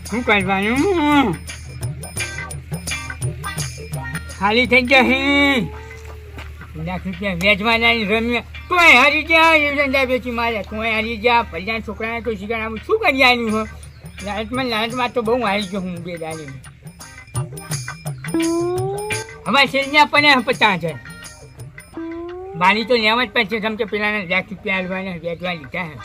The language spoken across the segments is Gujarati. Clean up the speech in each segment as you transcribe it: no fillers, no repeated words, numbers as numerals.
શું કરવાનું ખાલી થઈ ગયા લાખ રૂપિયા વેચવા લાવી રમ્યા તોય હારી ગયા એ ધંધા વેચી માર્યા તોય હારી ગયા પહેલા છોકરાને તો શીખર આમ શું કરી આવ્યું હો લાલચમાં તો બહુ હારી ગયો હું બે દાડી અમારે શેરન્યા પણ 50,000 બાની તો લેવા જ પડશે કેમ કે પેલાને લાખ રૂપિયા હાલવાના વેચવા લીધા હે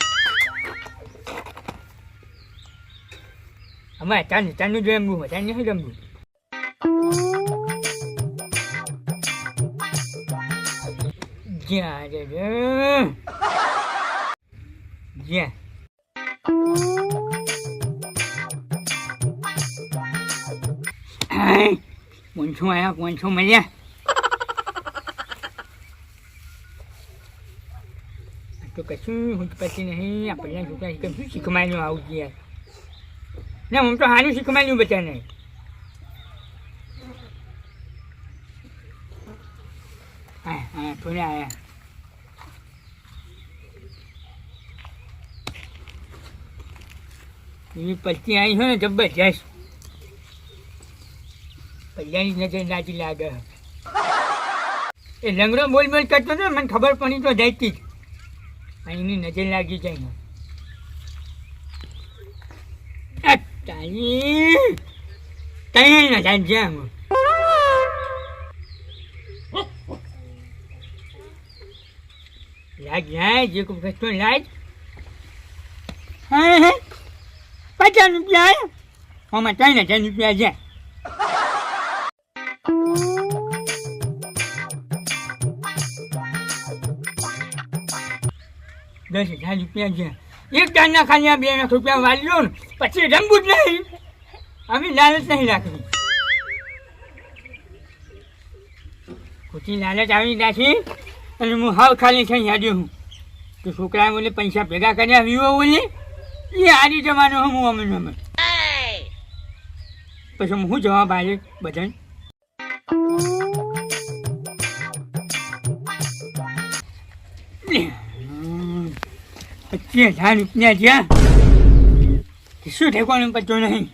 અમારે તાનું જ રમવું હોય તાને નહીં રમવું જ્યાં જ્યાં પાંચસો આવ્યા 500 મળ્યા તો કશું હું પછી નહીં આપણને છોકરા શું શીખવાનું આવું છે યાર ના હું તો સારું શીખવાનું બચાને હા થોડા આવ્યા એવી પલટી આવી હોય ને જબરજસ્ત પહેલાની નજર નાચી લાગે એ લંગડો બોલ બોલ કરતો હતો મને ખબર પડી તો જઈતી જ એની નજર લાગી જાય કઈ ના જાય જ્યાં લાગ જાય જે કોઈ કશો લાગ 50 રૂપિયા આમાં 3,000 રૂપિયા જાય ₹10,000 રૂપિયા છે એક ટાણના ખાલી 2 લાખ રૂપિયા વાળી લો ને પછી રમવું જ નહીં અમે લાલચ નહીં રાખવી ખોટી લાલચ આવી નાખી અને હું હાવ ખાલી થઈ યાદ્યો હું તો છોકરા બોલે પૈસા ભેગા કર્યા વિવો બોલે એ હારી જવાનો હું અમે પછી હું જવાબ આવે બધા 50,000 રૂપિયા જ્યાં શું ઠેકવાનું પડતો નહીં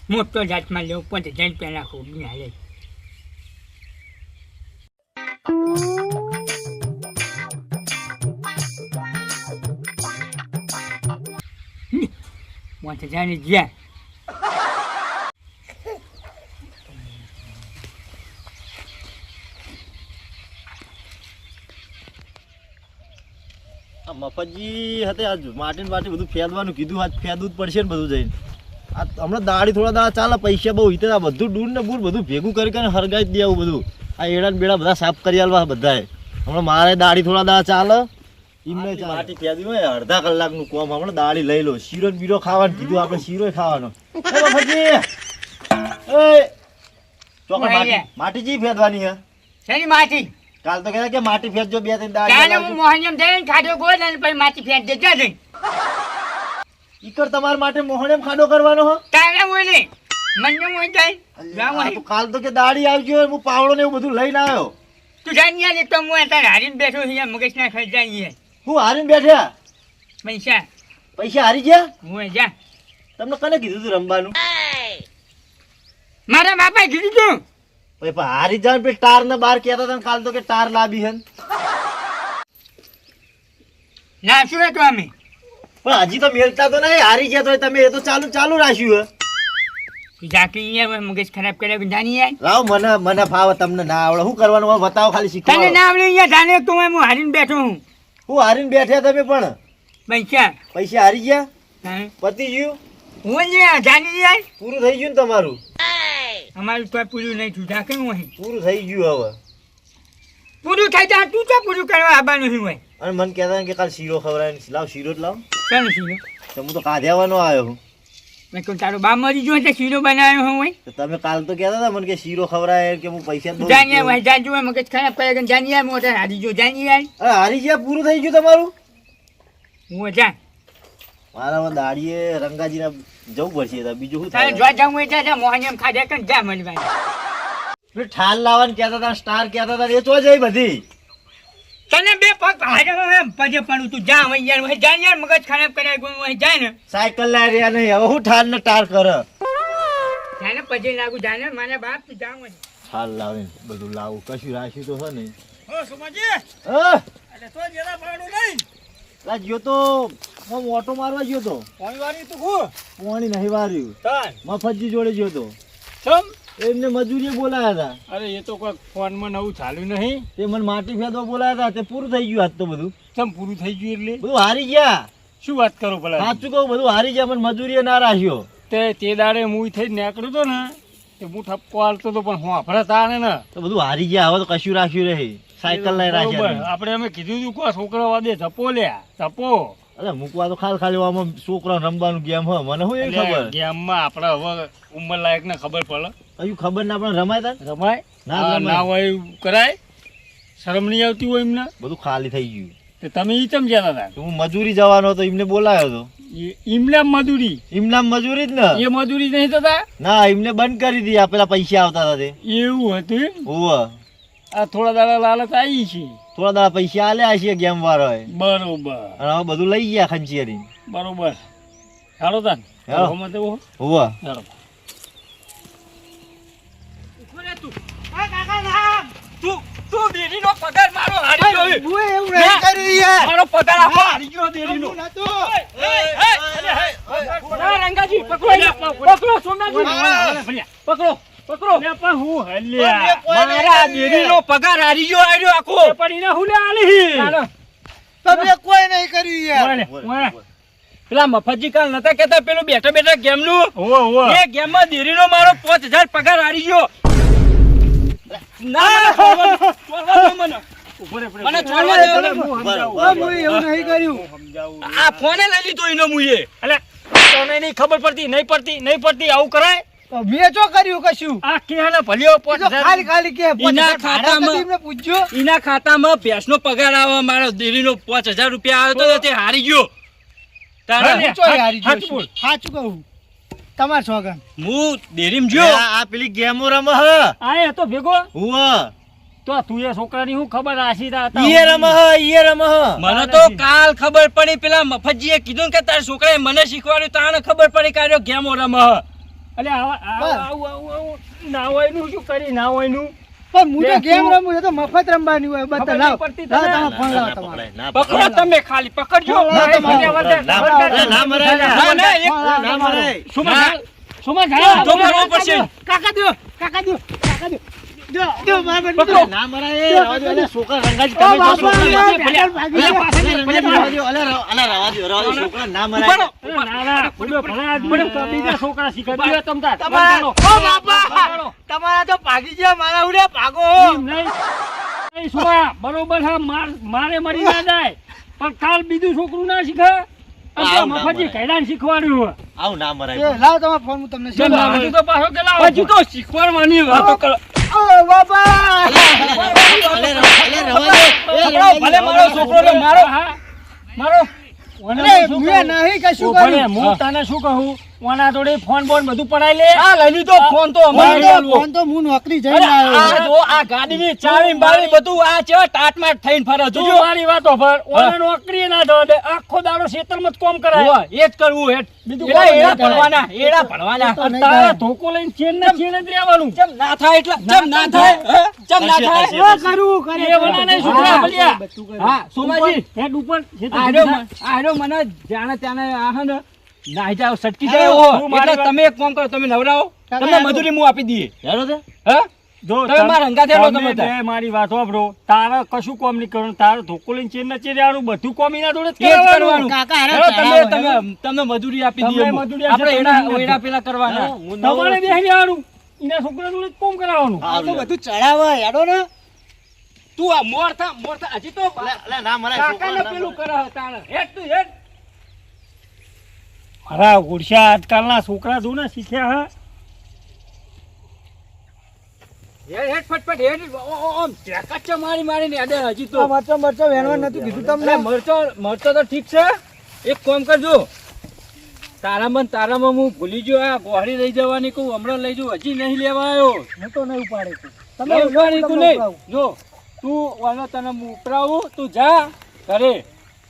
મોટો જાતમાં લેવું 50,000 રૂપિયા નાખવું બી હાલે 50,000 જ્યાં મફતજી hatte આજ માટીન બાટી બધું ફેદવાનું કીધું આજ ફેદવું જ પડશે ને બધું જઈને આ હમણાં દાડી થોડા દાડા ચાલે પૈસા બહુ હિતે આ બધું ડૂર ને બૂર બધું ભેગું કરીને હરગાઈ જ દે આવું બધું આ એડા ને બેડા બધા સાફ કરી આલવા બધાએ હમણાં મારે દાડી થોડા દાડા ચાલે એમને માટી ફેદવી હોય અડધા કલાકનું કોમ હમણાં દાડી લઈ લો શીરો ને બીરો ખાવાનું કીધું આપણે શીરો ખાવાનો મફતજી એ ચોકડ માટીજી ફેદવાની હે શેની માટી કાલ તો કહેતા કે માટી ફેંચજો 2-3 દાડા કાલે હું મોહનમ જઈને ખાડો ગોળ અને પછી માટી ફેંચ દેજો જઈ ઈકર તમાર માટે મોહનમ ખાડો કરવાનો હો કાલે બોલે મને મોઈ જાય તો કાલ તો કે દાડી આવજો હું પાવડો ને એવું બધું લઈને આવ્યો તું જાણ્યા ને તો હું અત્યારે હારીને બેઠો છે મગજ ના ખાઈ જાય હું હારીને બેઠ્યા પૈસા હારી ગયા હું જા તમને કને કીધું તું રમવાનું મારા બાપા કીધું તું હારી જાન પે ટાર ને બાર કહેતા હતા કાલ તો કે ટાર લાવી હન ના શું હતો અમે પણ હજી તો મેલતા તો નહીં હારી ગયા તો તમે એ તો ચાલુ રાખ્યું હે જાકી અહીંયા મગજ ખરાબ કર્યા જાની આય લાવ મને ફાવ તમને ના આવડે શું કરવાનું હોય બતાવો ખાલી શીખવા તને ના આવડે અહીંયા જાને તો હું હારીને બેઠો હું હારીને બેઠ્યા તમે પણ પૈસા હારી ગયા પતી ગયું હું જાની આય પૂરું થઈ ગયું ને તમારું અમારું તો પૂરું નહીં થયું જાકે હું પૂરું થઈ ગયું હવે પૂરું થઈ જાય તું તો પૂરું કરવા આવવાનું હોય અને મને કહેતા કે કાલ શીરો ખવડાય લાવ શીરો જ લાવ ચાલો શીરો તો હું તો કાઢ્યાવાનો આવ્યો હું મેં કહું તારો બા મરી ગયો તો શીરો બનાવ્યો હોય તો તમે કાલ તો કહેતા હતા મને કે શીરો ખવડાય કે હું પૈસા દઉં જાનિયા ભાઈ જાજુ મગજ ખરાબ કરે જાનિયા મોટા હારી જો જાનિયા હારી ગયા પૂરું થઈ ગયું તમારું હું જા મારા દાડીએ રંગાજીના જવું પડશે બીજું શું થાય જો જાઉં હોય જા મોહન એમ ખાધે કન જા મળવા ઠાલ લાવવાનું કહેતા હતા સ્ટાર કહેતા હતા એ તો જઈ બધી તને બે પગ ભાડે એમ પજે પણ તું જા હવે યાર વહી જા યાર મગજ ખરાબ કરાય કોઈ વહી જાય ને સાયકલ લાય રહ્યા નહીં હવે હું ઠાર ને ટાર કર જાને પજે લાગુ જાને મારા બાપ તું જા વહી હાલ લાવે બધું લાવું કશું રાખ્યું તો છે નહીં ઓ સુમાજી અરે તો જેરા ભાડું નહીં લા ગયો તો હું ઓટો મારવા ગયો તો પાણી વાળી તું હું પાણી નહીં વાર્યું તાન મફતજી જોડે ગયો તો સમ એમને મજૂરીએ બોલાયા હતા અરે એ તો કોઈ ફોનમાં નવું ચાલ્યું નહીં તે મને માટી ફેદવા બોલાયા હતા તે પૂરું થઈ ગયું આજ તો બધું સમ પૂરું થઈ ગયું એટલે બધું હારી ગયા શું વાત કરો ભલા સાચું કહું બધું હારી ગયા મને મજૂરીએ ના રાખ્યો તે દાડે હું થઈ નીકળ્યો તો ને તે હું ઠપકો હાલતો તો પણ હું આપણે તાણે ને તો બધું હારી ગયા હવે તો કશું રાખ્યું રહી સાયકલ લઈ રાખ્યા બરોબર. નહીં. આપણે અમે કીધું તું કોઈ છોકરા વાદે ધપો લ્યા ધપો અરે મૂકવા તો ખાલી આમાં છોકરા રમવાનું ગેમ હ મને શું એવી ખબર ગેમમાં આપણે હવે ઉંમર લાયક ને ખબર પડે હજુ ખબર ના પણ રમાય તા રમાય ના ના રમાય. હોય એવું કરાય શરમ નહીં આવતી હોય એમને બધું ખાલી થઈ ગયું તે તમે ઈ ચમ જતા હતા તો હું મજૂરી જવાનો હતો એમને બોલાયો હતો ઈમને મજૂરી એમના મજૂરી જ ને એ મજૂરી નહીં થતા ના એમને બંધ કરી દી આ પેલા પૈસા આવતા હતા તે એવું હતું એમ? ઓવે આ થોડા દાડા લાલચ આવી છે થોડા દાડા પૈસા આલ્યા છે ગેમ વાળાએ બરોબર અને હવે બધું લઈ ગયા ખંચેરી બરોબર હાલો તાન હાલો. ઘરમાં તો ઓહો. ઓવે હાલો. તું દેરીનો પગાર મારો હારી ગયો એ. હું એવું નહીં કર્યું યાર મારો પગાર આપો હારી ગયો દેરીનો. ના, રંગાજી, પકડો એને. પકડો, સોમનાજી. પકડો, પકડો. લે પણ હું હલ્યા. મારા દેરીનો પગાર હારી ગયો આર્યો આખો. પણ એને હું લે આલી. તમે કોઈ નહીં કર્યું યાર ઓય. પેલા મફતજી કાલ નતા કેતા પેલું બેઠા બેઠા ગેમ નું એ ગેમ માં દેરીનો મારો 5000 પગાર હારી ગયો. ના છોડવા દો મને. મને છોડવા દો. હું સમજાવું. હું એવું નહીં કર્યું આ ફોને લઈ લીધો એનો મુએ. એટલે તને નહીં ખબર પડતી નહીં પડતી આવું કરાય. તો મેં જો કર્યું કશું આ કેને ભલ્યો એ તો ખાલી 5000 ખાલી કે એના ભાડા ખાતામાં- કદી એમને પૂછ્યો એના ખાતામાં ભેંસનો પગાર આવે મારો દેરીનો 5000 રૂપિયા આવ્યો તો તે હારી ગયો. તારે હું ચોય હારી ગયો હાચું બોલ. છું. સાચું કહું તમાર સોગન હું દેરીમ ગયો. આ પેલી ગેમો રમે હ આ તો ભેગો ઓવે તો તું એ છોકરાની હું ખબર આશી ઈએ રમે હ મને તો કાલ ખબર પડી પેલા મફતજીએ કીધું કે તારા છોકરાએ મને શીખવાડ્યું તાણે ખબર પડી કે આ ગેમો રમે હ. અલે આવું ના હોય નું શું કરી ના હોય નું પણ હું તો બે ગેમ તું- રમું એ તો મફત રમવાની હોય બધા ખબર લાવ નહીં પડતી લાવ તને? તમે ફોન લાવ તમારે પકડો તમે ખાલી પકડજો. ના, તમારે. ના મરાય. મને એક- ના મરાય. સુમા ઝાલા તો કરવો પડશે. કાકા દો દો માર બેન પકડો. ના મરાય. એ રવા દો. અલે છોકરા રંગાજી ઓ તમે જો બાપા, છોકરા. ભાગી ગયા. અલે રવા દો. છોકરા ના ઉપાડો. મરાય. ના, ના, બોલો, ભલા બોલો, તો બીજા છોકરા શીખવાડી દો તમ તાર. તમારા- બંધાણો. ઓ બાપા બંધાણો. તમારા તો ભાગી ગયા મારા ઉડે ભાગો એમ નહીં. નહીં, સુમા, બરોબર હા, મારે મરી ના જાય પણ કાલ બીજું છોકરું ના શીખે અને આવું ના મફતજી મરાય. કૈલાન શીખવાડ્યું. આવું ના મરાય. એ લાવ તમારો ફોન હું તમને ચાલ, શીખવાડું. હજુ તો પાછો કે લાવો. હજુ તો શીખવાડવાની વાતો કરો. ઓ બાપા અલે રવા દો. છોકરો, ભલે મારો છોકરો ને મારો હા મારો અરે મેં નહીં કશું કર્યું હું તને શું કહું ઓના જોડે ફોન બોન બધું પડાઈ લે. આ લઈ લીધો ફોન તો અમારે ફોન આલવો. તો- ફોન તો હું નોકરી જઈને અરે આ આવ્યો જો આ ગાડીની ચાવી બાવી બધું આ ચેવા ટાટમાટ થઈને ફરે તું મારી વાતો પર ઓને નોકરી ના જવા દે આખો દાડો ખેતરમાં જ કામ કરાય એ જ કરવું હે બીજું એડા કોઈ એડા નહીં ભણવાના, કરાય. એડા ભણવાના તો નહીં તારા થાય. ધોકો લઈને ચેન ને ચેન જ રહેવાનું કેમ ના થાય એટલે કેમ ના થાય હે? કેમ ના થશે, થાય થશે. કરવું કરે એ વના નહીં છોકરા ભલ્યા. હા સોમાજી હેડ ઉપર આર્યો મને જાણે ત્યાંને આ હે ને નાઈ જાવ સટકી જાય જાય એવો. એટલે તમે એક કામ કરો તમે નવરાવો કાકા, તમને હેડો. મજૂરી હું આપી દઈએ હેડો તે. હે જો તમે મારા હંગાથે રહો તમે તાર. બે મારી વાત સાંભળો તારે કશું કોમ નહીં કરવાનું તારે ધોકો લઈને ચેન ને ચેરિયાનું બધું કોમ એના જોડે જ એ જ કરવાનું. કરવાનું. કાકા, હારે હેડો, ચડાવો, તમને મજૂરી આપી તમને દઈએ મજૂરી આપણે આપશે, એડા તમને એડા પેલા કરવાના હું નવરો. તમારે બેસી રહેવાનું એના છોકરા જોડે જ કોમ કરાવવાનું આ તો બધું ચડાવે હેડો ને તું આ મોર થા હજી તો અલે ના મરાય. કાકાને છોકરા પેલું ના કરે તાણે હેડ તું હેડ મારા ઓળશા આજકાલના છોકરા જો ને શીખ્યા હા હેડ ફટફટ હેડ ઓમ ચેકચ મારી ને અડે હજી તો આ મરચો મરચો વેણવા નતું કીધું તમને મરચો તો ઠીક છે એક કામ કરજો તારામાં હું ભૂલી ગયો આ ગોળી લઈ જવાની કહું હમણાં લઈ જાઉં હજી નહીં લેવા આવ્યો હું તો નહીં ઉપાડે છું. તમે ઉપાડી તું નહીં જો તું ઓનો તને ઉપરાવું તું જા ઘરે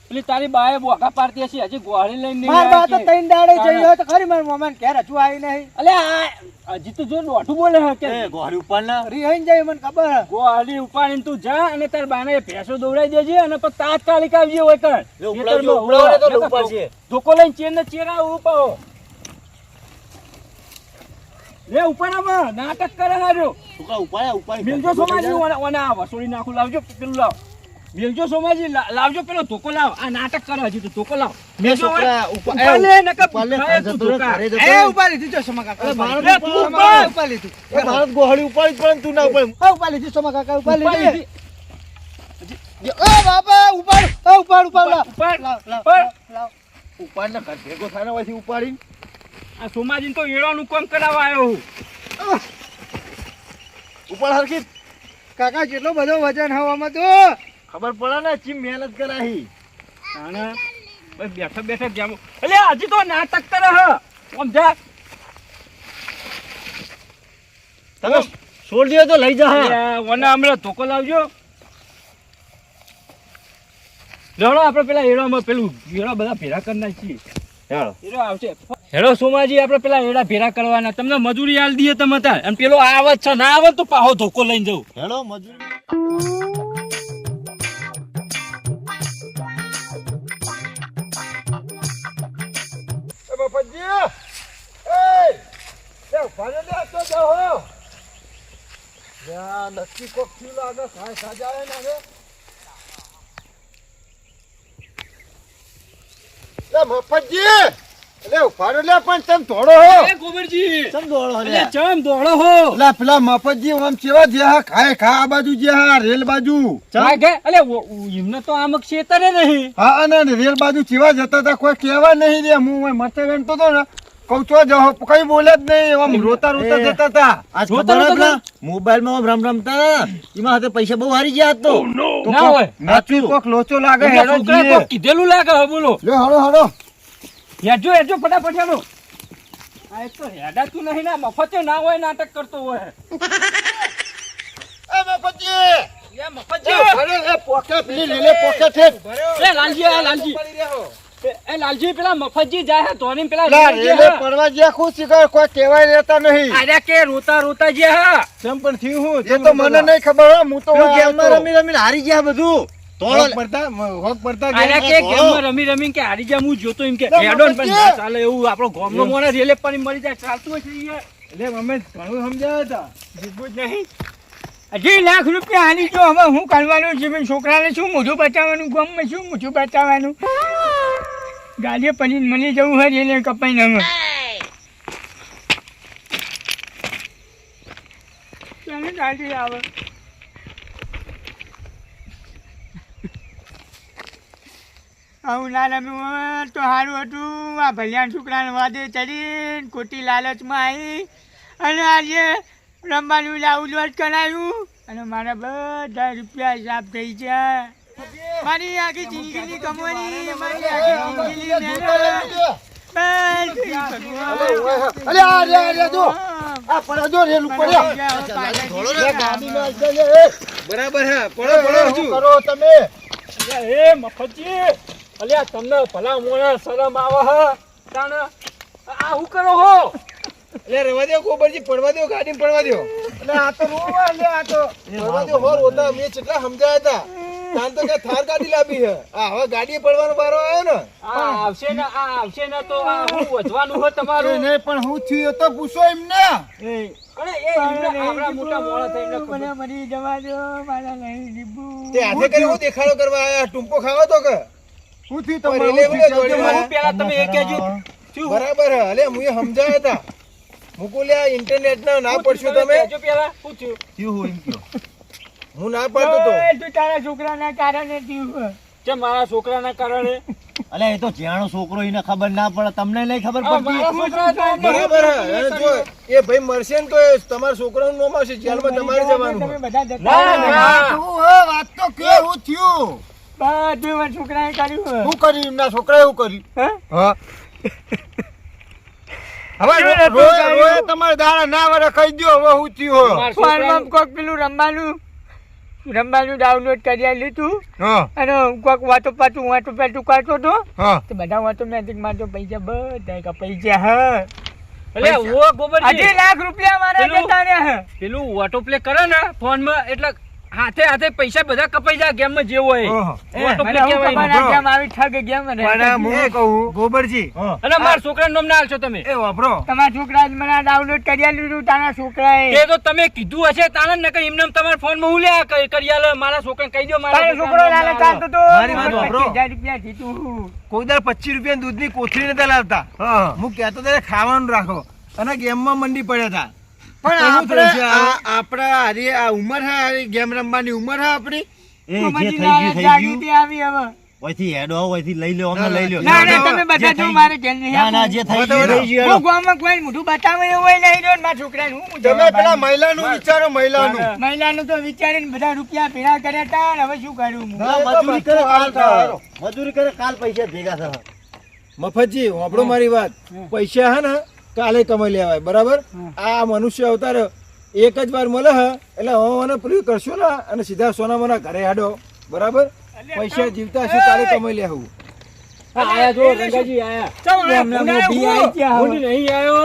પેલી તારી બાએ બોગા પાડતી હશે હજી ગોળી લઈને નહીં માર બા તો આવ્યા કે. 3 દાડે જઈ તો ખરી માર મોમાન ઘેર હજુ આવી નહીં અલે આ હજી તો જો દોઢું બોલે હે કે એ ગોળી ઉપાડના. રીહઈને જાય મને ખબર હે. ગોળી ઉપાડીને તું જા અને તાર બાને ભેંસો દોવડાઈ દેજે અને પછી તાત્કાલિક આવજે હોય કર એ ઉપડાવજો, ઉપડાવો ને તો ઉપાડશે. ધોકો લઈને ચેર ને ચેરા ઉપાડો લે ઉપાડામાં નાટક કરે હારો છોકરા ઉપાડ્યા, મિલજો સોમાજી ઓના વસોડી નાખું લાવજો પેલું લાવ મિલજો સોમાજી લાવજો પેલો ધોકો લાવ આ નાટક કરે હજી તો ધોકો લાવ મિલજો છોકરા ઉપાડ લે નકર ઉપાડ લે, ખાય તું જતો રહે, ધોકા. ઘરે જતો એ રહે. ઉભા લીધી જો સોમા કાકા અરે ઉભા ભારત લીધી. તું સોમા ઉપાડ. કાકા ઉભા લીધી. એ ભારત ગોળી ઉપાડી જ પડે ને તું ના ઉપાડ. હા ઉભા લીધી સોમા કાકા ઉભા ઉપાડ લીધી. લીધી. ઓ બાપા ઉપાડ ઓ ઉપાડ ઉપાડ લાવ. ઉપાડ લાવ લાવ ઉપાડ. લાવ. ઉપાડ ને ઘર ભેગો થાય ને પછી ઉપાડી. આ સોમાજીને તો એળોનું કામ કરાવવા આવ્યો હું ઉપાડ હરખી. કાકા જેટલો બધો વજન હવામાં તો ખબર પડે ને ચીમ મહેનત કરાહી. તાણે ભાઈ બેઠા બેઠા જેમ એટલે હજી તો નાટક કરે હ સમજા તમે છોડ દો તો લઈ જા. ઓના હમણાં ધોકો લાવજો લેવડો આપણે પેલા એડામાં પેલું એડા બધા ભેરા કરી નાખીએ હેલો. એડો આવશે હેલો સોમાજી આપણે પેલા એડા ભેરા કરવાના તમને મજૂરી આલ દઈએ તમે તાર અને પેલો આવે છે ના આવે તો પાહો ધોકો લઈને જવું હેલો મજૂરી. નક્કી કોક થયું લાગે સાજા આવે ને હવે. લે મફતજી, લે ઉભારો લે પણ તમે થોડો હો. એ ગોબરજી ચમ દોડો એટલે લે. ચમ દોડો હો લે પેલા મફતજી આમ કેવા જ્યાં ખાય ખા આ બાજુ જ્યાં રેલ બાજુ. ચા કે અલે એમને તો આમ ક્ષેત્રે નહીં હા અને રેલ બાજુ ચેવા જતા હતા કોઈ કહેવા નહીં રે. હું મરતે વેણતો તો ને કહું છો જાઓ કઈ બોલે જ નહીં. આમ રોતા રોતા જતા હતા. આજ રોતા ખબર રોતા પેલા મોબાઈલમાં રમ રમતા એમાં હાથે પૈસા બહુ હારી ગયા તો. તો ના કોક હોય. નાચ્યું. કોક લોચો લાગે એમના હેડો છોકરાએ જીએ. કોક કીધેલું લાગે હવે બોલો લે હળો હળો. હેડજો હેડજો ફટાફટ હેડો આ એક તો હેડાતું નહીં ને મફતે ના હોય નાટક કરતો હોય એ મફતજી, લે મફતજી અરે એ પોકે પેલી લીલે પોકે ઠેક. એ લાલજી આ લાલજી એ લાલજી પેલા મફતજી જાય ધોની પેલા લા રેલજી રેલે હા. પડવા જ્યાં ખુશ શીખર કોઈ કહેવાય રહેતા નહીં. અરે કે રોતા રોતા જે હા કેમ પણ થયું હું એ તો મને નહીં ખબર હો. હું તો ગેમમાં રમી રમીને હારી ગયા બધું. હોક પડતા હોક પડતા અરે કે ગેમમાં રમી રમી કે હારી ગયા હું જોતો એમ કે લે હેડો ને પણ મફતજી. ના ચાલે એવું આપણો ગામનો મોણે રેલે પાણી મળી જાય ચાલતું હોય છે યાર એટલે મમ્મી ઘણું સમજાયા હતા જીતવું જ નહીં હજી લાખ રૂપિયા હાલી જો હવે હું કરવાનું છે પણ છોકરાને શું મોઢું બતાવવાનું ગામમાં શું મોઢું બતાવવાનું ગાડીએ પડીને મળી જવું હોય એને કપાઈને હવે ચાલો ગાડી આવે આવું ના રમ્યું તો સારું હતું. આ ભલિયાન છોકરાને વાદે ચડીને ખોટી લાલચમાં આવી અને આજે રમવાનું લાવું જ કરાયું અને મારા બધા રૂપિયા હિસાબ થઈ ગયા. મારી આખી જિંદગીની કમાણી મારી આખી જિંદગીની મહેનત બસ ગઈ ભગવાન. અરે આ રે આ રે જો આ પડ્યા જો રેલ ઉપર લે. લે ગાડીમાં આવશે લે. એ, બરાબર હા પડો પડો શું હજુ કરો તમે? એ મફતજી અલ્યા તમને ભલા મોણા શરમ આવે હ તાણ આ હું કરો હો એટલે રવા દો ગોબરજી પડવા દો ગાડી પડવા દો એટલે આ તો રોવા લે આ તો. પડવા દો હોર હોતા મેં કેટલા સમજાયા હતા તાન તો કે થાર ગાડી લાવી છે આ હવે ગાડી પડવાનો વારો આવ્યો ને આ આવશે ને તો આ હું વધવાનું હો એ તમારું નહીં પણ હું થયું એ તો પૂછો એમને. અરે એ એમને આવડા મોટા મોણા થઈને મને ખબર. મરી જવા દો મારા નહીં દીબુ. તે હાથે કરી હું દેખાડો કરવા આયા ટૂંપો ખાવા તો કે હું થયું પણ તમારું? રેલે મને હું થયું? જોડે હું પેલા તમે એ કહેજો શું બરાબર હે અલે મુએ સમજાયા હતા મુકુલ્યા ઇન્ટરનેટ ના પડશું તમે કહેજો પેલા શું થયું થયું હોય એમ કહો. હું ના પાડતો તો ઓય, તું તારા છોકરાના કારણે થયું. કે મારા છોકરાના કારણે અલ્યા એ તો જ્યાંનો છોકરો એને ખબર ના પડે તમને નહીં ખબર આ પડતી. મારા છોકરા તો અમને બરાબર હે અને જો એ ભાઈ મરશે ને તો એ તમારા છોકરાનું નામ આવશે જેલમાં તમારે જવાનું તમે હોય. બધા જતા ના, રહો. ના. હું હે વાત તો કે હું થયું. બધું મારા છોકરાએ કર્યું. શું કર્યું એમના છોકરાએ શું કર્યું? હે? હા હવે કેવું નતું રોય કર્યું? રોય તમારે દાડા ના વરે કહી દ્યો હવે હું થયું. મારા છોકરાનું- ફોનમાં કોક પેલું રમવાનું રમવાનું ડાઉનલોડ કરી લીધું હા અને કોઈક વાતો પાતું કરતો હતો હા તો બધા ઓટોમેટિક માં તો પૈસા બધા કપાઈ ગયા હા અલે ઓ ગોબરજી 2 લાખ રૂપિયા મારા જતા રહ્યા હે. પેલું ઓટો પ્લે કરે ને ફોન માં એટલે હાથે હાથે પૈસા બધા કપાઈ જાય ગેમ માં જે હોય ઓહો. ઓટો પ્લે મને હું કહેવાય ખબર ને. આ કેમ આવી ઠગ ગેમ મને પણ હું કહું ગોબરજી અને મારા છોકરાનું નામ ના આલશો તમે એ વાપરો તમારા છોકરા મને ડાઉનલોડ કરી લીધું તારા છોકરાએ તે તો તમે કીધું હશે તાણે નકર એમને તમારા ફોન માં હું લે કરી આલે મારા છોકરાને કહી દો તારો છોકરો લાલે ચાલતો તો મારી વાત વાપરો. 25,000 રૂપિયા જીતું કોઈ દર 25 રૂપિયા દૂધની કોથળી નતા લાવતા હું કહેતો ત્યારે ખાવાનું રાખો અને ગેમમાં મંડી પડ્યા હતા પણ આપણે હારી આ ઉંમર હે હારી ગેમ રમવાની ઉંમર હે આપણી એ જે મમ્મી થઈ લાલે ગયું થઈ જાગૃતિ ગયું આવી હવે ઓયથી હેડો ઓયથી લઈ લો અમને લઈ લો ના ના તમે બધા જો મારે ઘેર નહીં ના ના આપવું. જે થઈ બતાવો ગયું ને. થઈ ગયું હું ગામમાં કોઈ મોઢું બતાવે એવું હોય નહીં રહ્યો ને મારા છોકરાને હું તમે પેલા મહિલાનું વિચારો મહિલાનું મહિલાનું તો વિચારીને બધા રૂપિયા ભેગા કર્યા હતા ને હવે શું કરું હું? ના, મજૂરી કરે કાલ થાય. મજૂરી કરે કાલ પૈસા ભેગા થાય મફતજી વાપરો મારી વાત પૈસા હે ને કાલે કમાઈ લેવાય બરાબર આ મનુષ્ય અવતાર એક જ વાર મળે હે એટલે હું મને પેલું કરશો ને અને સીધા સોના મોના ઘરે હાડો બરાબર પૈસા જીવતા છે કાલે કમાઈ લેવું આયા જો રંગાજી આયા ચાલ, હમણાં મોભી આવી ગયા હવે. હું નહીં આયો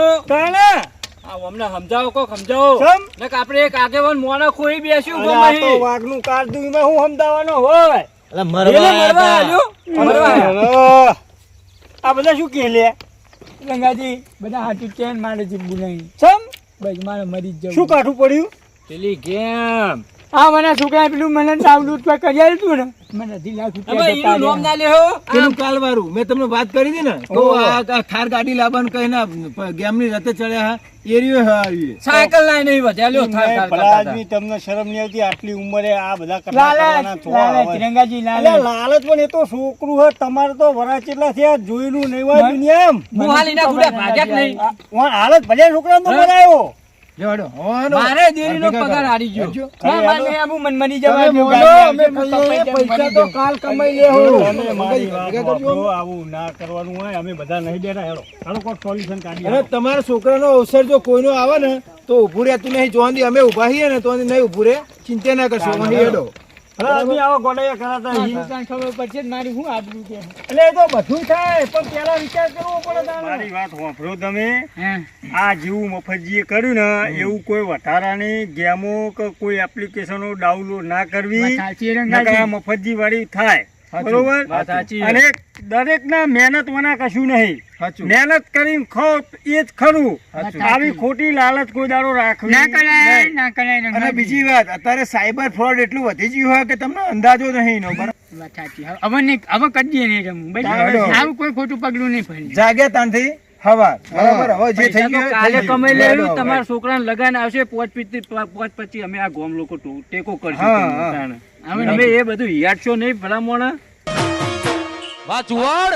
આ અમને સમજાવો કોક સમજાવો નક આપણે એક આગેવાન મોણા ખોઈ બેસ્યું ગમે વાઘનું કાઢું એમાં હું સમજાવવાનો હોય એટલે મરવા હતા. આ બધા શું કે લે ગંગાજી બધા હાથું ચેન મારે જીવવું નહીં સમ બસ મારે મરી જ જવું શું કાઠું પડ્યું પેલી ગેમ હા મને છોકરા પેલું મને ડાઉનલોડ પર કરી આલ્યું ને મને 2 લાખ રૂપિયા હવે જતા એનું નામ ના રહ્યા. લેહો પેલું કાલવારું મેં તમને વાત કરી હતી ને તો આ થાર ગાડી લાવવાનું કહીને ગેમની રતે ચડ્યા હા એરિયો હા આવ્યું સાયકલ લાઈ નહીં વધ્યા લ્યો થાર થાર તમને શરમ નહીં આવતી આટલી ઉંમરે આ બધા લાલચ લાલચ રંગાજી લાલચ લાલચ પણ એ તો છોકરું હોય તમારે તો વરા કેટલા થયા જોયેલું નહીં હોય દુનિયા મોહાલીના ગુડા ભાગ્યા જ નહીં હાલત ભલે છોકરા તો બનાવ્યો જવાડો હોવાનો. મારે દેરીનો પગાર હારી ગયો ના માને આબુ મન મરી જવા તમે દો, બોલો, ગાડી અમે આવશે, કહીએ કપાઈ જાય, પૈસા મરી તો જાઓ. કાલ કમાઈ લેવું તમે મારી વાત ભેગા કરજો. વાપરો, આવું ના કરવાનું હોય અમે બધા નહીં બેઠા હેડો હાલો કોઈક સોલ્યુશન કાઢી અને તમારા છોકરાનો અવસર જો કોઈનો આવે ને તો ઉભું રહેતું નહીં જોવાની અમે ઉભા છીએ ને તો નહીં ઉભું રહે ચિંતા ના કરશો અહીં હેડો અમે આવા ગોડાયા કરાતા આ નહીં. દુકાન ખબર પડશે જ મારી શું આબરૂ છે એટલે એ તો બધું થાય પણ પેલા વિચાર કરવો પડે તારે. મારી વાત વાપરો તમે આ જેવું મફતજીએ કર્યું ને એવું કોઈ વધારાની ગેમો કે કોઈ એપ્લિકેશનો ડાઉનલોડ ના કરવી વાત સાચી નકર આ રંગાજી. મફતજી વાળી થાય બરોબર વાત સાચી. અને દરેક ના મહેનત વના કશું નહીં સાચું. મહેનત કરીને ખાઓ એ જ ખરું સાચું. આવી ખોટી લાલચ કોઈ દાડો રાખવી ના કરાય નહીં. ના કરાય અને રંગાજી. બીજી વાત અત્યારે સાયબર ફ્રોડ એટલું વધી ગયું હોય કે તમને અંદાજો નહીં એનો બરાબર વાત સાચી. હવે નહીં, હવે કદી નહીં રમવું બરાબર? ચાલો. આવું કોઈ ખોટું પગલું નહીં ભરી જાગ્યા તાનથી હવા બરાબર હવે જે પૈસા થઈ તો ગયું કાલે થઈ ગયું. કમાઈ હેડો લેવું હવે. તમારા છોકરાને લગાન આવશે પોચ પછી અમે આ ગોમ લોકો ટેકો કરશું હા, તમને હા. તાણે. હવે તમે એ બધું યાદ છો નહીં ભલા મોણા વાચુવાડ